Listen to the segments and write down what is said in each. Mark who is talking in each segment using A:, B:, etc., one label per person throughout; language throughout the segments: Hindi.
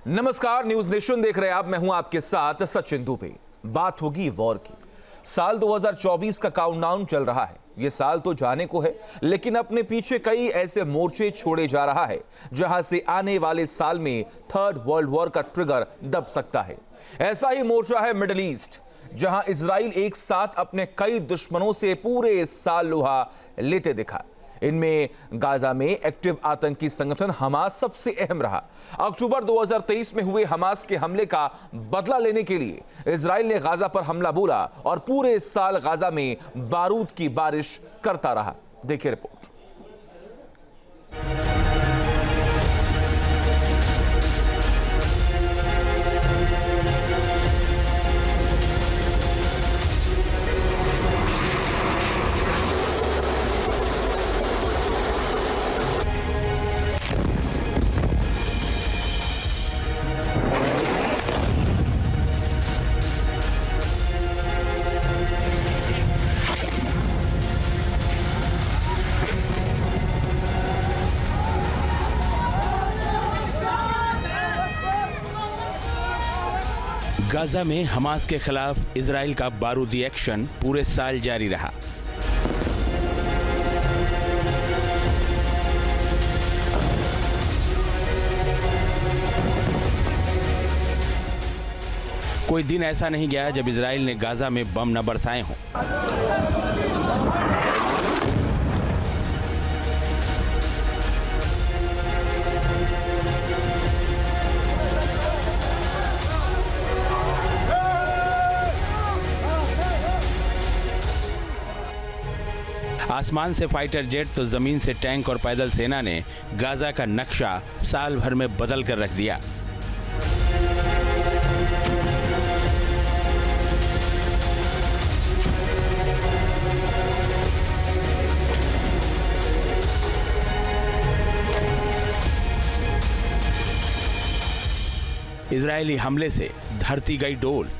A: नमस्कार, न्यूज नेशन देख रहे हैं आप। मैं हूं आपके साथ सचिन दुबे। बात होगी वॉर की। साल 2024 का काउंटडाउन चल रहा है। ये साल तो जाने को है, लेकिन अपने पीछे कई ऐसे मोर्चे छोड़े जा रहा है जहां से आने वाले साल में थर्ड वर्ल्ड वॉर का ट्रिगर दब सकता है। ऐसा ही मोर्चा है मिडिल ईस्ट, जहां इजराइल एक साथ अपने कई दुश्मनों से पूरे साल लोहा लेते दिखा। इनमें गाजा में एक्टिव आतंकी संगठन हमास सबसे अहम रहा। अक्टूबर 2023 में हुए हमास के हमले का बदला लेने के लिए इजराइल ने गाजा पर हमला बोला और पूरे साल गाजा में बारूद की बारिश करता रहा। देखिए रिपोर्ट।
B: गाजा में हमास के खिलाफ इजराइल का बारूदी एक्शन पूरे साल जारी रहा। कोई दिन ऐसा नहीं गया जब इजराइल ने गाजा में बम न बरसाए हों। आसमान से फाइटर जेट तो जमीन से टैंक और पैदल सेना ने गाजा का नक्शा साल भर में बदल कर रख दिया। इजरायली हमले से धरती गई डोल। –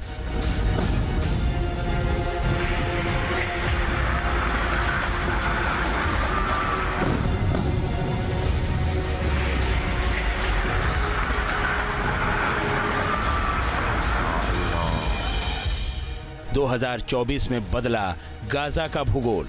B: 2024 में बदला गाजा का भूगोल।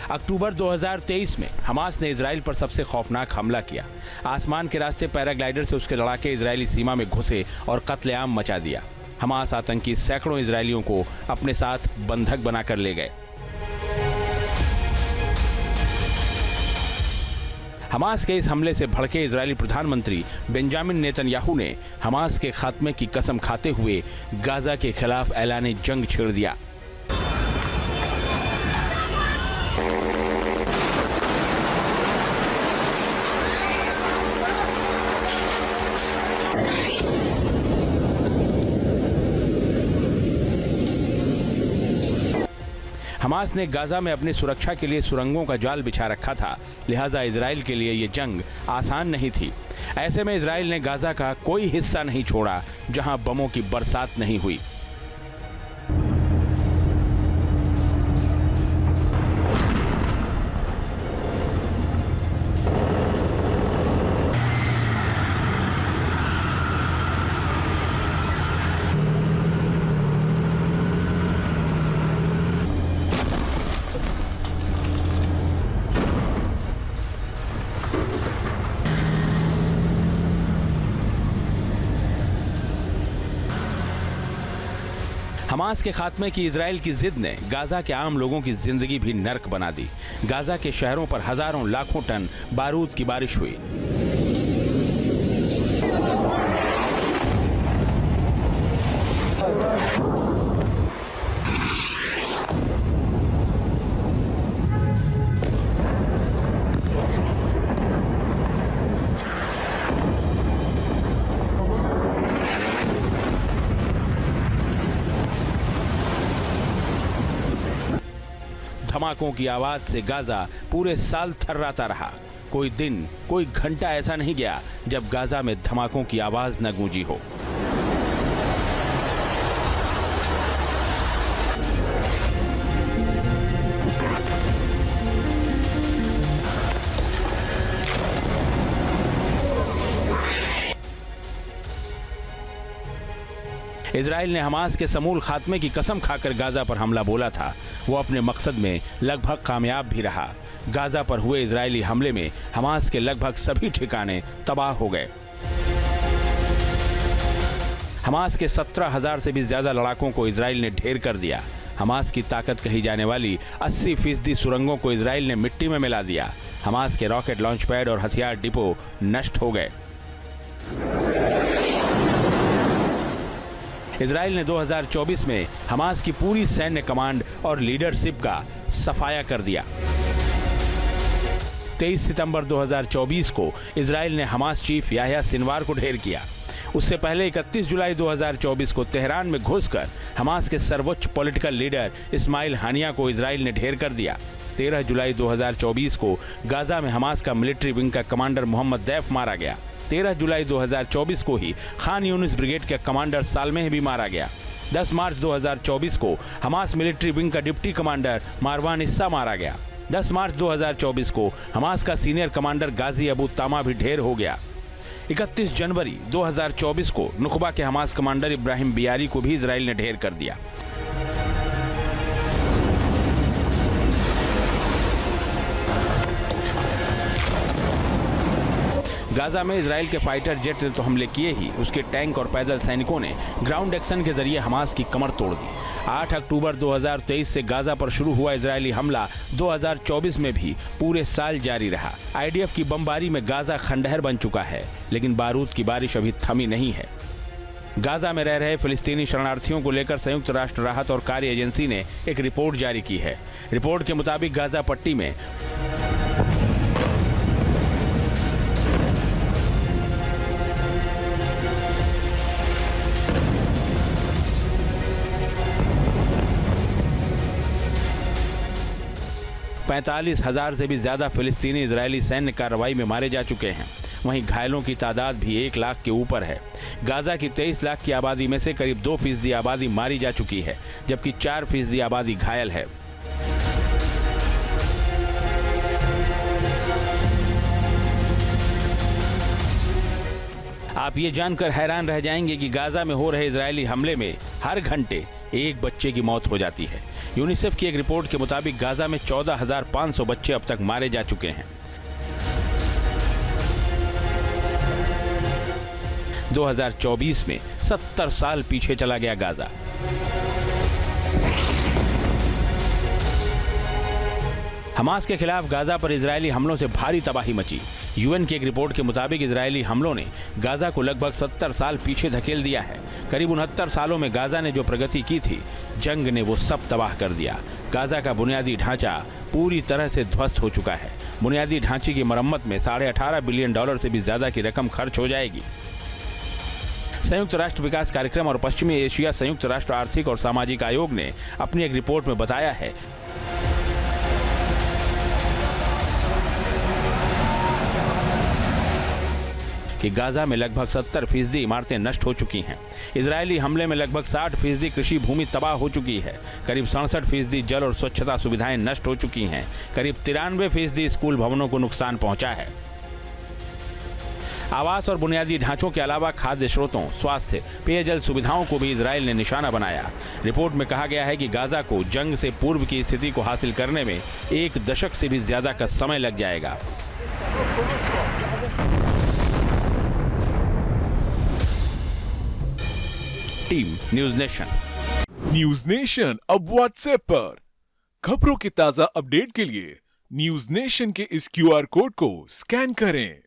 B: अक्टूबर 2023 में हमास ने इजराइल पर सबसे खौफनाक हमला किया। आसमान के रास्ते पैराग्लाइडर से उसके लड़ाके इजरायली सीमा में घुसे और कत्लेआम मचा दिया। हमास आतंकी सैकड़ों इजरायलियों को अपने साथ बंधक बनाकर ले गए। हमास के इस हमले से भड़के इजरायली प्रधानमंत्री बेंजामिन नेतन्याहू ने हमास के खात्मे की कसम खाते हुए गाजा के खिलाफ ऐलान जंग छेड़ दिया। हमास ने गाजा में अपनी सुरक्षा के लिए सुरंगों का जाल बिछा रखा था, लिहाजा इजराइल के लिए ये जंग आसान नहीं थी। ऐसे में इजराइल ने गाजा का कोई हिस्सा नहीं छोड़ा जहां बमों की बरसात नहीं हुई। हमास के खात्मे की इजराइल की जिद ने गाजा के आम लोगों की जिंदगी भी नर्क बना दी। गाजा के शहरों पर हजारों लाखों टन बारूद की बारिश हुई। धमाकों की आवाज से गाजा पूरे साल थर्राता रहा। कोई दिन, कोई घंटा ऐसा नहीं गया जब गाजा में धमाकों की आवाज न गूंजी हो। इजराइल ने हमास के समूल खात्मे की कसम खाकर गाजा पर हमला बोला था। वो अपने मकसद में लगभग कामयाब भी रहा। गाजा पर हुए इजरायली हमले में हमास के लगभग सभी ठिकाने तबाह हो गए। हमास के 17,000 से भी ज्यादा लड़ाकों को इजराइल ने ढेर कर दिया। हमास की ताकत कही जाने वाली 80% सुरंगों को इजराइल ने मिट्टी में मिला दिया। हमास के रॉकेट लॉन्च पैड और हथियार डिपो नष्ट हो गए। इजराइल ने 2024 में हमास की पूरी सैन्य कमांड और लीडरशिप का सफाया कर दिया। 23 सितंबर 2024 को इजराइल ने हमास चीफ याह्या सिनवार को ढेर किया। उससे पहले 31 जुलाई 2024 को तेहरान में घुसकर हमास के सर्वोच्च पॉलिटिकल लीडर इस्माइल हानिया को इजराइल ने ढेर कर दिया। 13 जुलाई 2024 को गाजा में हमास का मिलिट्री विंग का कमांडर मोहम्मद दैफ मारा गया। 13 जुलाई 2024 को ही खान यूनिस ब्रिगेड के कमांडर सालमेह भी मारा गया। 10 मार्च 2024 को हमास मिलिट्री विंग का डिप्टी कमांडर मारवान इस्सा मारा गया। 10 मार्च 2024 को हमास का सीनियर कमांडर गाजी अबू तामा भी ढेर हो गया। 31 जनवरी 2024 को नुकबा के हमास कमांडर इब्राहिम बियारी को भी इजराइल ने ढेर कर दिया। गाजा में इजराइल के फाइटर जेट ने तो हमले किए ही, उसके टैंक और पैदल सैनिकों ने ग्राउंड एक्शन के जरिए हमास की कमर तोड़ दी। 8 अक्टूबर 2023 से गाजा पर शुरू हुआ इजरायली हमला 2024 में भी पूरे साल जारी रहा। आईडीएफ की बमबारी में गाजा खंडहर बन चुका है, लेकिन बारूद की बारिश अभी थमी नहीं है। गाजा में रह रहे फिलिस्तीनी शरणार्थियों को लेकर संयुक्त राष्ट्र राहत और कार्य एजेंसी ने एक रिपोर्ट जारी की है। रिपोर्ट के मुताबिक गाजा पट्टी में पैंतालीस 40,000 से भी ज्यादा फिलिस्तीनी इजरायली सैन्य कार्रवाई में मारे जा चुके हैं। वहीं घायलों की तादाद भी 1 लाख के ऊपर है। गाजा की 23 लाख की आबादी में से करीब 2% आबादी मारी जा चुकी है, जबकि 4% आबादी घायल है। आप ये जानकर हैरान रह जाएंगे कि गाजा में हो रहे इजरायली हमले में हर घंटे एक बच्चे की मौत हो जाती है। यूनिसेफ की एक रिपोर्ट के मुताबिक गाजा में 14,500 बच्चे अब तक मारे जा चुके हैं। 2024 में 70 साल पीछे चला गया गाजा। हमास के खिलाफ गाजा पर इजरायली हमलों से भारी तबाही मची। यूएन की एक रिपोर्ट के मुताबिक इजरायली हमलों ने गाजा को लगभग 70 साल पीछे धकेल दिया है। करीब 69 सालों में गाजा ने जो प्रगति की थी, जंग ने वो सब तबाह कर दिया। गाजा का बुनियादी ढांचा पूरी तरह से ध्वस्त हो चुका है। बुनियादी ढांचे की मरम्मत में $18.5 बिलियन से भी ज्यादा की रकम खर्च हो जाएगी। संयुक्त राष्ट्र विकास कार्यक्रम और पश्चिमी एशिया संयुक्त राष्ट्र आर्थिक और सामाजिक आयोग ने अपनी एक रिपोर्ट में बताया है कि गाजा में लगभग 70% इमारतें नष्ट हो चुकी हैं। इजरायली हमले में लगभग 60% कृषि भूमि तबाह हो चुकी है। करीब 67% जल और स्वच्छता सुविधाएं नष्ट हो चुकी हैं। करीब 93% स्कूल भवनों को नुकसान पहुंचा है। आवास और बुनियादी ढांचों के अलावा खाद्य स्रोतों, स्वास्थ्य, पेयजल सुविधाओं को भी इजराइल ने निशाना बनाया। रिपोर्ट में कहा गया है कि गाजा को जंग से पूर्व की स्थिति को हासिल करने में 1 दशक से भी ज्यादा का समय लग जाएगा। Team news nation.
C: News nation अब व्हाट्सएप पर खबरों के ताजा अपडेट के लिए न्यूज नेशन के इस QR कोड को स्कैन करें।